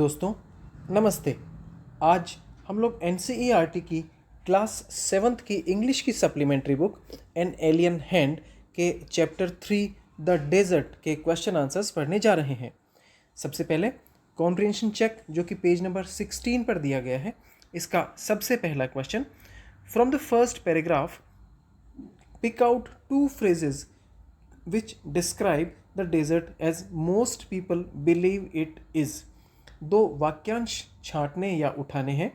दोस्तों नमस्ते। आज हम लोग एनसीईआरटी की क्लास 7th की इंग्लिश की supplementary book an alien hand के चैप्टर 3 द डेजर्ट के क्वेश्चन आंसर्स पढ़ने जा रहे हैं। सबसे पहले कॉम्प्रिहेंशन चेक जो कि पेज नंबर 16 पर दिया गया है। इसका सबसे पहला question, from the first paragraph pick out 2 phrases which describe the desert as most people believe it is। दो वाक्यांश छांटने या उठाने हैं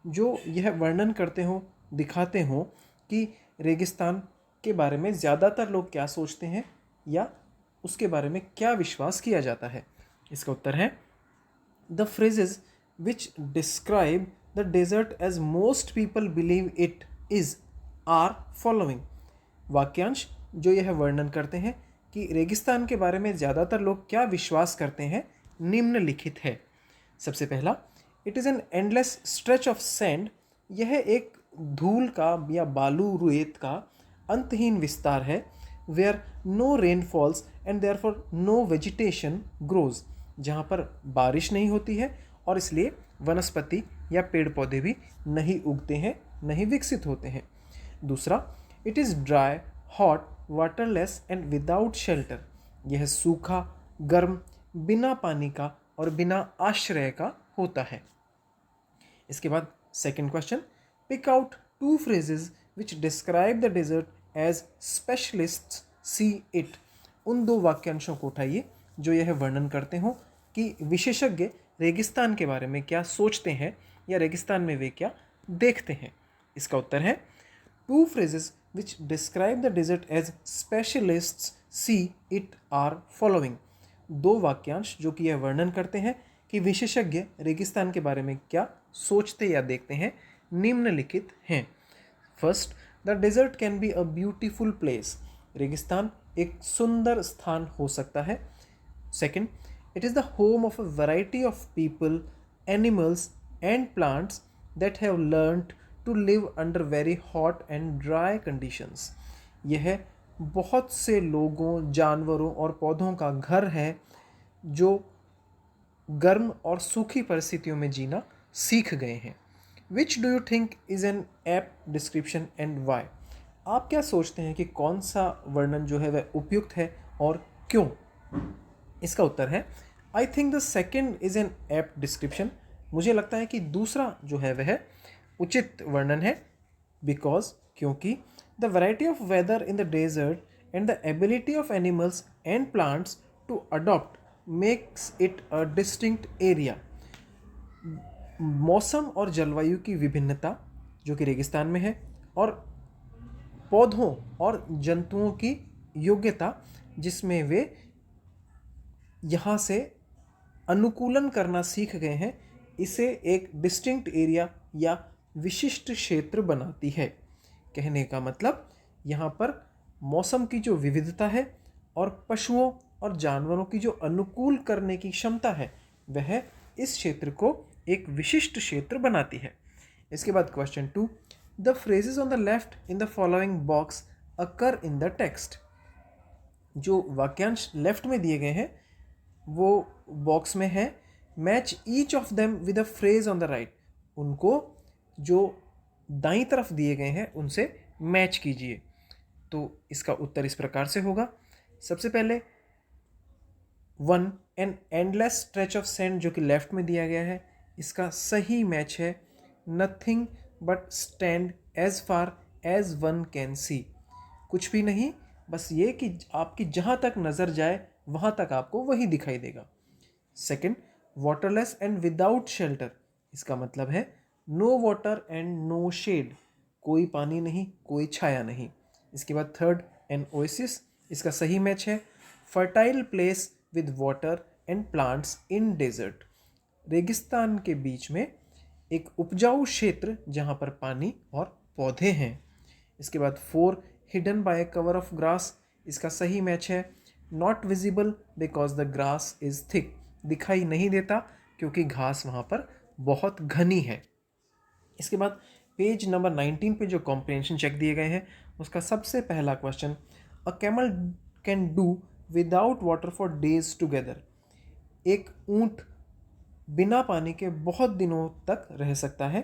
जो यह वर्णन करते हों, दिखाते हों कि रेगिस्तान के बारे में ज़्यादातर लोग क्या सोचते हैं या उसके बारे में क्या विश्वास किया जाता है। इसका उत्तर है the phrases which describe the desert as most people believe it is are following. वाक्यांश जो यह वर्णन करते हैं कि रेगिस्तान के बारे में ज़्यादातर लोग क्या विश्वास करते हैं निम्नलिखित है। सबसे पहला, it is an endless stretch of sand. यह एक धूल का या बालू रेत का अंतहीन विस्तार है। Where no rain falls and therefore no vegetation grows. जहाँ पर बारिश नहीं होती है और इसलिए वनस्पति या पेड़ पौधे भी नहीं उगते हैं, नहीं विकसित होते हैं। दूसरा, it is dry hot waterless and without shelter. यह सूखा, गर्म, बिना पानी का और बिना आश्रय का होता है। इसके बाद second question, pick out 2 phrases which describe the desert as specialists see it। उन दो वाक्यांशों को उठाइए जो यह वर्णन करते हो कि विशेषज्ञ रेगिस्तान के बारे में क्या सोचते हैं या रेगिस्तान में वे क्या देखते हैं। इसका उत्तर है 2 phrases which describe the desert as specialists see it are following। दो वाक्यांश जो कि यह वर्णन करते हैं कि विशेषज्ञ रेगिस्तान के बारे में क्या सोचते या देखते हैं निम्नलिखित हैं। First, the desert can be a beautiful place. रेगिस्तान एक सुंदर स्थान हो सकता है। Second, it is the home of a variety of people, animals and plants that have learned to live under very hot and dry conditions. यह बहुत से लोगों, जानवरों और पौधों का घर है जो गर्म और सूखी परिस्थितियों में जीना सीख गए हैं। Which do you think is an apt description and why. आप क्या सोचते हैं कि कौन सा वर्णन जो है वह उपयुक्त है और क्यों। इसका उत्तर है I think the second is an apt description. मुझे लगता है कि दूसरा जो है वह उचित वर्णन है। बिकॉज क्योंकि the variety of weather in the desert and the ability of animals and plants to adopt makes it a distinct area. मौसम और जलवायु की विभिन्नता जो कि रेगिस्तान में है और पौधों और जंतुओं की योग्यता जिसमें वे यहाँ से अनुकूलन करना सीख गए हैं, इसे एक डिस्टिंक्ट एरिया या विशिष्ट क्षेत्र बनाती है। कहने का मतलब यहाँ पर मौसम की जो विविधता है और पशुओं और जानवरों की जो अनुकूल करने की क्षमता है वह इस क्षेत्र को एक विशिष्ट क्षेत्र बनाती है। इसके बाद question 2, the phrases on the left in the following box occur in the text. जो वाक्यांश लेफ्ट में दिए गए हैं वो बॉक्स में है। Match each of them with a phrase on the right. उनको जो दाईं तरफ दिए गए हैं उनसे मैच कीजिए। तो इसका उत्तर इस प्रकार से होगा। सबसे पहले 1, an endless stretch of sand जो कि लेफ्ट में दिया गया है, इसका सही मैच है nothing but stand as far as one can see. कुछ भी नहीं, बस ये कि आपकी जहाँ तक नज़र जाए वहाँ तक आपको वही दिखाई देगा। Second, waterless and without shelter. इसका मतलब है no water and no shade. कोई पानी नहीं, कोई छाया नहीं। इसके बाद थर्ड, एन ओएसिस। इसका सही मैच है fertile place with water and plants in desert. रेगिस्तान के बीच में एक उपजाऊ क्षेत्र जहाँ पर पानी और पौधे हैं। इसके बाद 4, hidden bye cover of grass. इसका सही मैच है not visible because the grass is thick. दिखाई नहीं देता क्योंकि घास वहाँ पर बहुत घनी है। इसके बाद पेज नंबर 19 पे जो कॉम्प्रिहेंशन चेक दिए गए हैं उसका सबसे पहला question, a camel can do without water for days together. एक ऊँट बिना पानी के बहुत दिनों तक रह सकता है।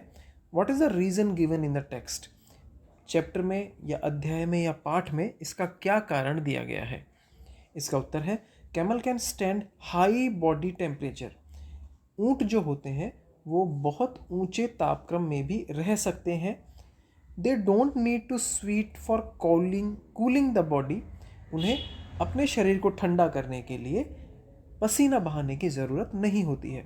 What is the reason given in the text? Chapter में या अध्याय में या पाठ में इसका क्या कारण दिया गया है? इसका उत्तर है camel can stand high body temperature. ऊँट जो होते हैं वो बहुत ऊंचे तापक्रम में भी रह सकते हैं। They don't need to sweat for cooling the body. उन्हें अपने शरीर को ठंडा करने के लिए पसीना बहाने की ज़रूरत नहीं होती है।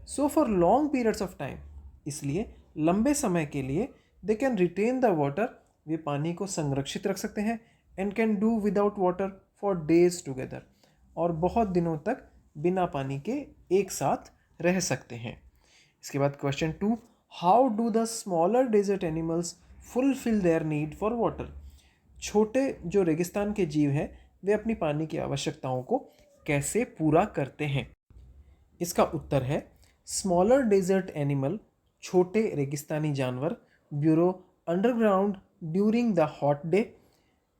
So for long periods of time, इसलिए लंबे समय के लिए they can retain the water, वे पानी को संरक्षित रख सकते हैं। And can do without water for days together, और बहुत दिनों तक बिना पानी के एक साथ रह सकते हैं। इसके बाद question 2, how do the smaller desert animals fulfill their need for water? छोटे जो रेगिस्तान के जीव हैं वे अपनी पानी की आवश्यकताओं को कैसे पूरा करते हैं? इसका उत्तर है स्मॉलर डेजर्ट एनिमल, छोटे रेगिस्तानी जानवर, bureau underground during the hot day,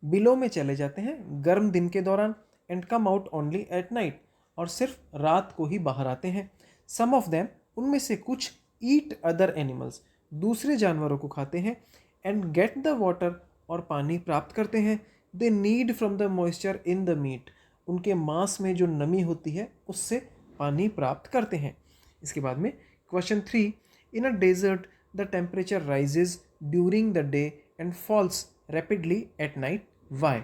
below में चले जाते हैं गर्म दिन के दौरान, and come out only eight night, और सिर्फ रात को ही बाहर आते हैं। सम ऑफ देम, उनमें से कुछ, ईट अदर एनिमल्स, दूसरे जानवरों को खाते हैं, एंड गेट द वाटर, और पानी प्राप्त करते हैं, they need from the moisture in the meat, उनके मांस में जो नमी होती है उससे पानी प्राप्त करते हैं। इसके बाद में question 3, in a desert the temperature rises during the day and falls rapidly at night, why?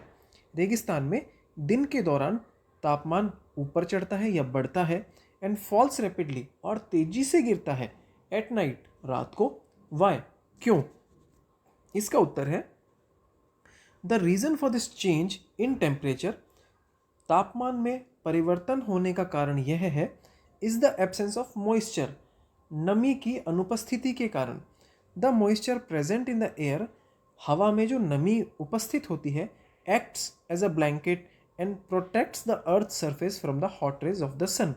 रेगिस्तान में दिन के दौरान तापमान ऊपर चढ़ता है या बढ़ता है, एंड फॉल्स रैपिडली, और तेजी से गिरता है, एट नाइट, रात को, वाई, क्यों? इसका उत्तर है the reason for this change in temperature, तापमान में परिवर्तन होने का कारण यह है, is the absence of moisture, नमी की अनुपस्थिति के कारण। The moisture present in the air, हवा में जो नमी उपस्थित होती है, acts as a blanket and protects the earth surface from the hot rays of the sun,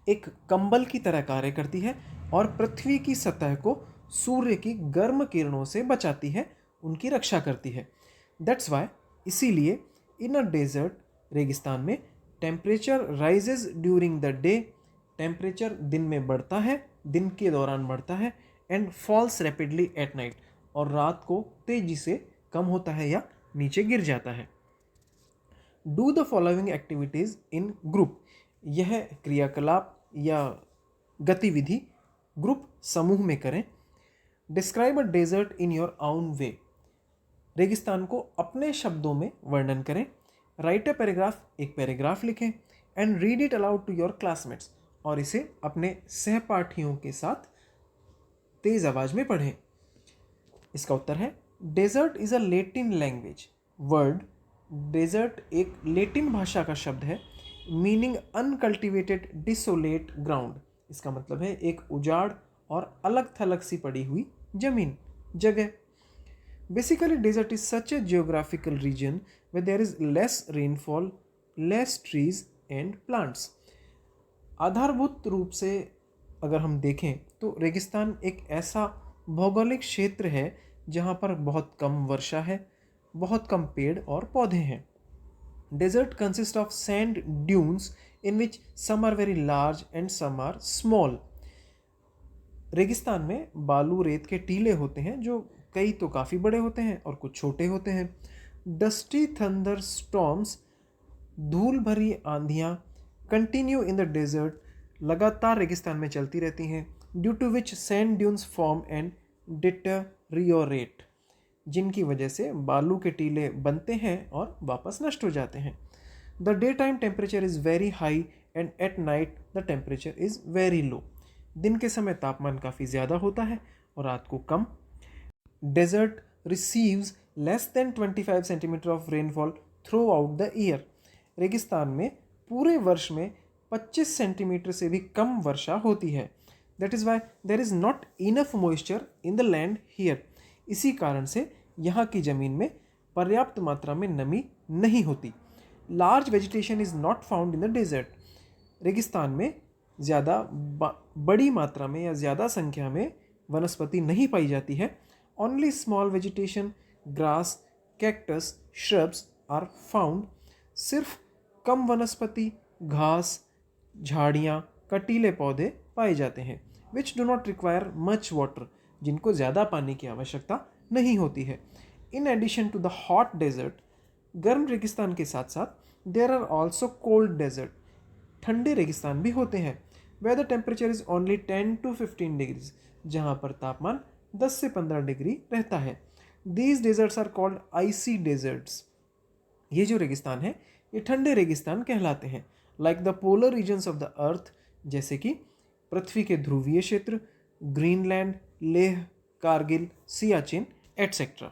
एक कंबल की तरह कार्य करती है और पृथ्वी की सतह को सूर्य की गर्म किरणों से बचाती है, उनकी रक्षा करती है। दैट्स वाई, इसीलिए, इन अ डेजर्ट, रेगिस्तान में, temperature rises during the day, temperature दिन में बढ़ता है, दिन के दौरान बढ़ता है, and falls rapidly at night, और रात को तेजी से कम होता है या नीचे गिर जाता है। Do the following activities in group, यह क्रियाकलाप या गतिविधि ग्रुप समूह में करें। Describe a desert in your own way, रेगिस्तान को अपने शब्दों में वर्णन करें। राइट अ पैराग्राफ, एक पैराग्राफ लिखें, and read it aloud to your classmates, और इसे अपने सहपाठियों के साथ तेज आवाज में पढ़ें। इसका उत्तर है desert is a Latin language word. Desert एक लेटिन भाषा का शब्द है, मीनिंग अनकल्टिवेटेड डिसोलेट ग्राउंड। इसका मतलब है एक उजाड़ और अलग थलग सी पड़ी हुई जमीन, जगह। Basically desert is such a geographical region where there is less rainfall, less trees and plants. आधारभूत रूप से अगर हम देखें तो रेगिस्तान एक ऐसा भौगोलिक क्षेत्र है जहाँ पर बहुत कम वर्षा है, बहुत कम पेड़ और पौधे हैं। Desert consist of sand dunes in which some are very large and some are small. रेगिस्तान में बालू रेत के टीले होते हैं जो कई तो काफ़ी बड़े होते हैं और कुछ छोटे होते हैं। डस्टी थंडर स्टॉर्म्स, धूल भरी आंधियाँ, कंटिन्यू इन द डेजर्ट, लगातार रेगिस्तान में चलती रहती हैं। Due to which sand dunes form and deteriorate, जिनकी वजह से बालू के टीले बनते हैं और वापस नष्ट हो जाते हैं। The day time temperature is very high and at night the temperature is very low. दिन के समय तापमान काफ़ी ज़्यादा होता है और रात को कम। Desert receives less than 25 centimetre of rainfall throughout the year. रेगिस्तान में पूरे वर्ष में 25 सेंटीमीटर से भी कम वर्षा होती है। That is why there is not enough moisture in the land here. इसी कारण से यहाँ की ज़मीन में पर्याप्त मात्रा में नमी नहीं होती। Large vegetation is not found in the desert. रेगिस्तान में ज़्यादा बड़ी मात्रा में या ज़्यादा संख्या में वनस्पति नहीं पाई जाती है। Only small vegetation, grass, cactus, shrubs are found. सिर्फ कम वनस्पति, घास, झाड़ियाँ, कटीले पौधे पाए जाते हैं, which do not require much water, जिनको ज़्यादा पानी की आवश्यकता नहीं होती है। In addition to the hot desert, गर्म रेगिस्तान के साथ साथ there are also cold desert, ठंडे रेगिस्तान भी होते हैं, where the temperature is only 10 to 15 degrees, जहाँ पर तापमान 10 से 15 डिग्री रहता है। These deserts are called icy deserts. ये जो रेगिस्तान है ये ठंडे रेगिस्तान कहलाते हैं, like the polar regions of the earth, जैसे कि पृथ्वी के ध्रुवीय क्षेत्र, Greenland, Leh, Kargil, Siachen etcetera.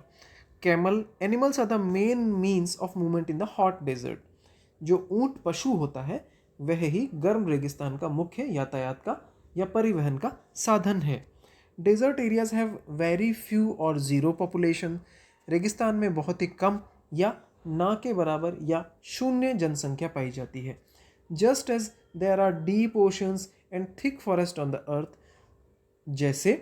Camel animals are the main means of movement in the hot desert. जो ऊंट पशु होता है वह ही गर्म रेगिस्तान का मुख्य यातायात का या परिवहन का साधन है। Desert areas have very few or zero population. रेगिस्तान में बहुत ही कम या ना के बराबर या शून्य जनसंख्या पाई जाती है। Just as there are deep oceans and thick forest on the earth, जैसे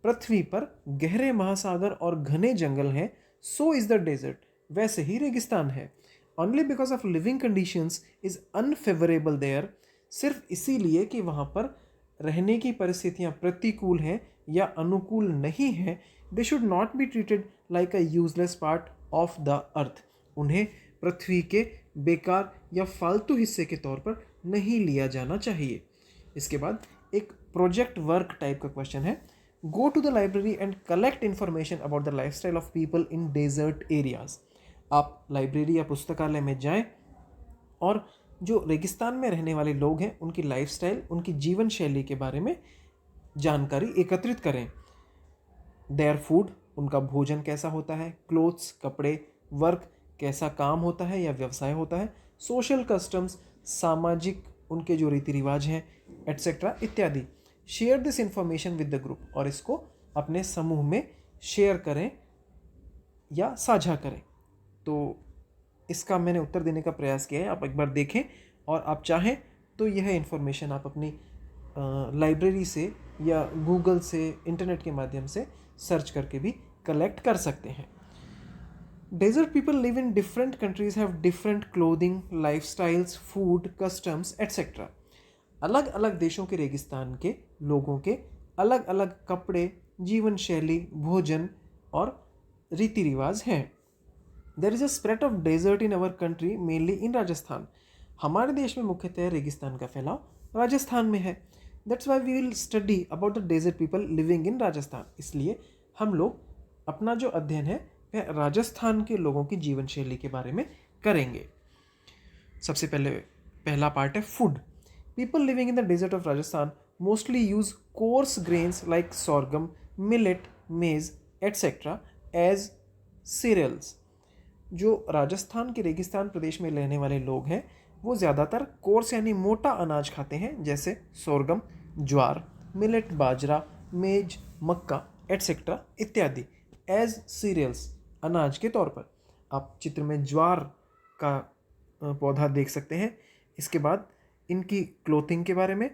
पृथ्वी पर गहरे महासागर और घने जंगल हैं, सो इज़ द डेजर्ट, वैसे ही रेगिस्तान है। Only because of living conditions is unfavourable there, सिर्फ इसीलिए कि वहाँ पर रहने की परिस्थितियाँ प्रतिकूल हैं या अनुकूल नहीं हैं, they should not be treated like a useless part of the अर्थ, उन्हें पृथ्वी के बेकार या फालतू हिस्से के तौर पर नहीं लिया जाना चाहिए। इसके बाद एक प्रोजेक्ट वर्क टाइप का क्वेश्चन है, go to the library and collect information about the life style of people in desert areas. आप लाइब्रेरी या पुस्तकालय में जाएं और जो रेगिस्तान में रहने वाले लोग हैं उनकी लाइफस्टाइल, उनकी जीवन शैली के बारे में जानकारी एकत्रित करें। देयर फूड, उनका भोजन कैसा होता है, क्लोथ्स, कपड़े, वर्क, कैसा काम होता है या व्यवसाय होता है, सोशल कस्टम्स, सामाजिक उनके जो रीति रिवाज हैं एटसेट्रा इत्यादि। Share this information with the group, और इसको अपने समूह में शेयर करें या साझा करें। तो इसका मैंने उत्तर देने का प्रयास किया है, आप एक बार देखें और आप चाहें तो यह इन्फॉर्मेशन आप अपनी लाइब्रेरी से या गूगल से, इंटरनेट के माध्यम से सर्च करके भी कलेक्ट कर सकते हैं। Desert people live in different countries, have different clothing, life styles, food, customs etcetera. अलग अलग देशों के रेगिस्तान के लोगों के अलग अलग कपड़े, जीवन शैली, भोजन और रीति रिवाज हैं। There is a spread of desert in our country, mainly in Rajasthan. हमारे देश में मुख्यतः रेगिस्तान का फैलाव राजस्थान में है। That's why we will study about the desert people living in Rajasthan. इसलिए हम लोग अपना जो अध्ययन है वह राजस्थान के लोगों की जीवन शैली के बारे में करेंगे। सबसे पहला पार्ट है food. People living in the desert of Rajasthan mostly use coarse grains like sorghum, millet, maize etcetera as cereals. जो राजस्थान के रेगिस्तान प्रदेश में रहने वाले लोग हैं वो ज़्यादातर कोर्स यानी मोटा अनाज खाते हैं, जैसे sorghum, ज्वार, मिलेट, बाजरा, मेज, मक्का एटसेट्रा इत्यादि, एज सीरियल्स, अनाज के तौर पर। आप चित्र में ज्वार का पौधा देख सकते हैं। इसके बाद इनकी क्लोथिंग के बारे में,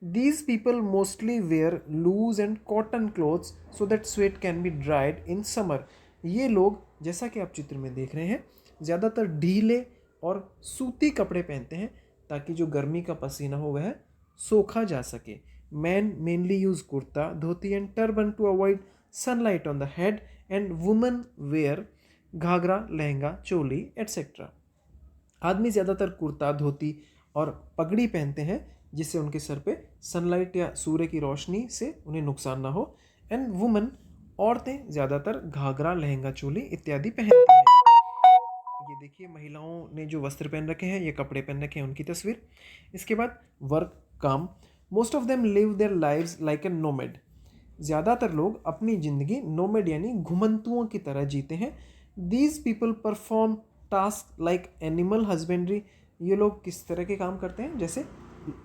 these people mostly wear loose and cotton clothes so that sweat can be dried in summer. ये लोग, जैसा कि आप चित्र में देख रहे हैं, ज़्यादातर ढीले और सूती कपड़े पहनते हैं ताकि जो गर्मी का पसीना हो वह सोखा जा सके। Man mainly use kurta, dhoti and turban to avoid sunlight on the head, and women wear ghagra, lehenga, choli etcetera. आदमी ज़्यादातर कुर्ता, धोती और पगड़ी पहनते हैं जिससे उनके सर पे सनलाइट या सूर्य की रोशनी से उन्हें नुकसान ना हो। एंड वुमेन, औरतें ज़्यादातर घाघरा, लहंगा, चोली इत्यादि पहनती हैं। ये देखिए महिलाओं ने जो वस्त्र पहन रखे हैं, ये कपड़े पहन रखे हैं, उनकी तस्वीर। इसके बाद वर्क, काम। Most of them live their lives like a nomad. ज़्यादातर लोग अपनी ज़िंदगी नोमेड यानी घुमंतुओं की तरह जीते हैं। These people perform task like animal husbandry. ये लोग किस तरह के काम करते हैं, जैसे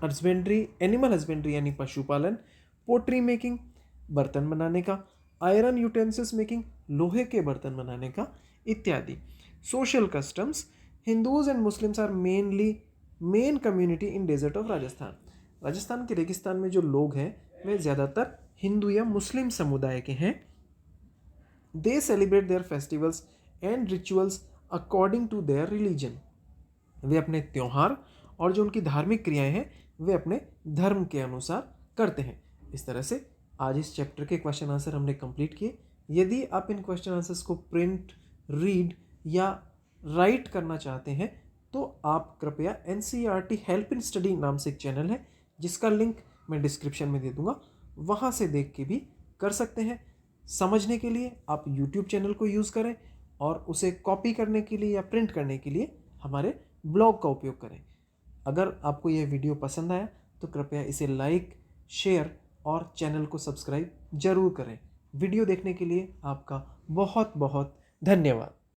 हस्बेंड्री, एनिमल हस्बेंड्री यानी पशुपालन, पोट्री मेकिंग, बर्तन बनाने का, आयरन यूटेंसिल्स मेकिंग, लोहे के बर्तन बनाने का इत्यादि। Social customs, Hindus and Muslims are main community in desert of Rajasthan. Rajasthan के रेगिस्तान में जो लोग हैं वे ज़्यादातर हिंदू या मुस्लिम समुदाय के हैं। They celebrate their festivals and rituals according to their religion. वे अपने त्यौहार और जो उनकी धार्मिक क्रियाएं हैं वे अपने धर्म के अनुसार करते हैं। इस तरह से आज इस चैप्टर के क्वेश्चन आंसर हमने कंप्लीट किए। यदि आप इन क्वेश्चन आंसर्स को प्रिंट, रीड या राइट करना चाहते हैं तो आप कृपया NCERT हेल्प इन स्टडी नाम से एक चैनल है जिसका लिंक मैं डिस्क्रिप्शन में दे दूंगा, वहाँ से देख के भी कर सकते हैं। समझने के लिए आप YouTube चैनल को यूज़ करें और उसे कॉपी करने के लिए या प्रिंट करने के लिए हमारे ब्लॉग का उपयोग करें। अगर आपको यह वीडियो पसंद आया तो कृपया इसे लाइक, शेयर और चैनल को सब्सक्राइब जरूर करें। वीडियो देखने के लिए आपका बहुत बहुत धन्यवाद।